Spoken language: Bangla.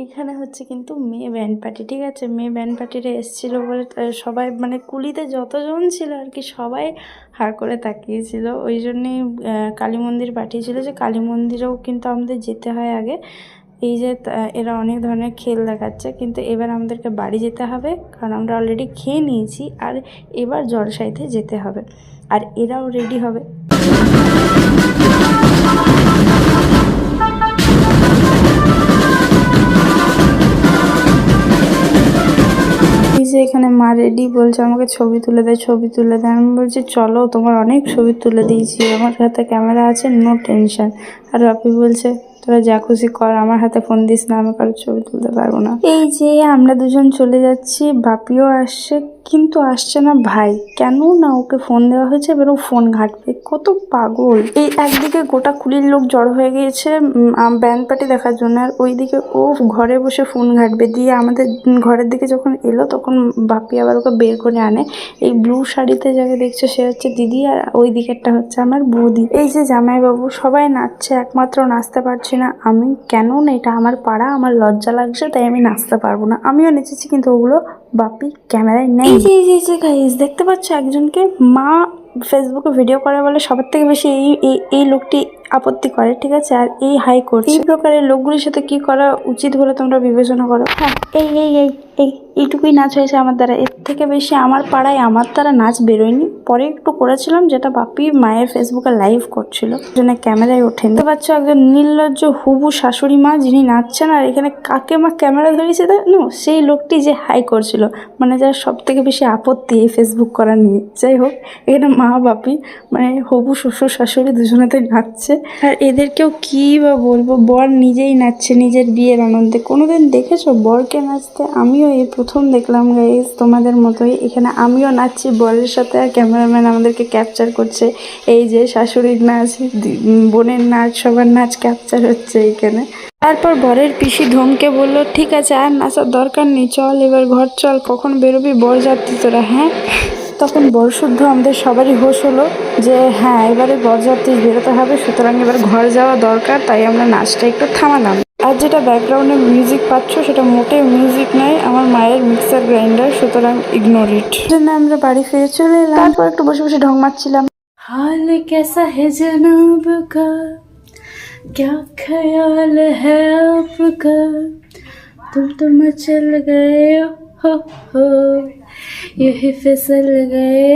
এখানে হচ্ছে কিন্তু মেয়ে ব্যান্ড পার্টি, ঠিক আছে। মেয়ে ব্যান্ড পার্টিরা এসেছিলো বলে সবাই মানে কুলিতে যতজন ছিল আর কি সবাই হা করে তাকিয়েছিল। ওই জন্যেই কালী মন্দির পাঠিয়েছিল যে কালী মন্দিরেও কিন্তু আমাদের যেতে হয় আগে। এই যে এরা অনেক ধরনের খেল দেখাচ্ছে, কিন্তু এবার আমাদেরকে বাড়ি যেতে হবে কারণ আমরা অলরেডি খেয়ে নিয়েছি। আর এবার জলসাইতে যেতে হবে, আর এরাও রেডি হবে। যে এখানে মা রেডি বলছে আমাকে ছবি তুলে দেয়, ছবি তুলে দেয়। আমি বলছি চলো, তোমার অনেক ছবি তুলে দিয়েছি, আমার হাতে ক্যামেরা আছে, নো টেনশন। আর বাপি বলছে তোরা যা খুশি কর, আমার হাতে ফোন দিস না, আমি কারোর ছবি তুলতে পারবো না। এই যে আমরা দুজন চলে যাচ্ছি, বাপিও আসছে, কিন্তু আসছে না ভাই। কেন না, ওকে ফোন দেওয়া হয়েছে, এবার ও ফোন ঘাঁটবে। কত পাগল! এই একদিকে গোটা কুলির লোক জড়ো হয়ে গিয়েছে ব্যান্ড পার্টি দেখার জন্য, আর ওইদিকে ও ঘরে বসে ফোন ঘাঁটবে। দিয়ে আমাদের ঘরের দিকে যখন এলো তখন বাপি আবার ওকে বের করে আনে। এই ব্লু শাড়িতে যাকে দেখছো সে হচ্ছে দিদি, আর ওই দিকেরটা হচ্ছে আমার বৌদি। এই যে জামাইবাবু সবাই নাচছে, একমাত্র নাচতে পারছি না আমি। কেন না, এটা আমার পাড়া, আমার লজ্জা লাগছে, তাই আমি নাচতে পারবো না। আমিও নেচেছি, কিন্তু ওগুলো বাপি ক্যামেরায় নেই। এই যে গাইস দেখতে পাচ্ছ একজনকে, মা ফেসবুকে ভিডিও করে বলে সবার থেকে বেশি এই লোকটি আপত্তি করে, ঠিক আছে। আর এই হাই কোর্ট, এই প্রকারের লোকগুলির সাথে কি করা উচিত বলে তোমরা বিবেচনা করো। হ্যাঁ, এইটুকুই নাচ হয়েছে আমার দ্বারা, এর থেকে বেশি আমার পাড়ায় আমার দ্বারা নাচ বেরোয়নি। পরে একটু করেছিলাম, যেটা বাপি মায়ের ফেসবুকে লাইভ করছিল, জন্য ক্যামেরায় ওঠেনি। দেখতে পাচ্ছ একজন নির্লজ্জ হুবু শাশুড়ি মা, যিনি নাচছেন, আর এখানে কাকে মা ক্যামেরা ধরেছে জানো? সেই লোকটি যে হাই করছিল, মানে যার সব থেকে বেশি আপত্তি এই ফেসবুক করা নিয়ে। যাই হোক, এখানে মা বাপি মানে হবু শ্বশুর শাশুড়ি দুজনেতে নাচছে। আর এদেরকেও কি বা বলবো, বর নিজেই নাচছে নিজের বিয়ের আনন্দে। কোনোদিন দেখেছো বরকে নাচতে? আমিও এই প্রথম দেখলাম গাইস, তোমাদের মতোই। এখানে আমিও নাচছি বরের সাথে, আর ক্যামেরাম্যান আমাদেরকে ক্যাপচার করছে। এই যে শাশুড়ির নাচ, বোনের নাচ, সবার নাচ ক্যাপচার হচ্ছে এখানে। তারপর বরের পিসি ধমকে বলল, ঠিক আছে আর নাচার দরকার নেই, চল এবার ঘর চল, কখন বেরোবি বরযাত্রী তোরা? হ্যাঁ, তখন বরশুদ্ধ আমাদের সবারই হোশ হলো যে হ্যাঁ, এবারে বরযাত্রী বেরোতে হবে, সুতরাং এবার ঘর যাওয়া দরকার। তাই আমরা নাচটা একটু থামালাম। আর যেটা ব্যাকগ্রাউন্ডে মিউজিক পাচ্ছ, সেটা মোটে মিউজিক নয়, আমার মায়ের মিক্সার গ্রাইন্ডার, সুতরাং ইগনোর ইট। জন্য আমরা বাড়ি ফিরে চলে এলাম। তারপর একটু বসে বসে ঢং মারছিলাম। হাল कैसा है जनाब का, क्या ख्याल है आपका, तुम तो मचल गए हो, यही फिसल गए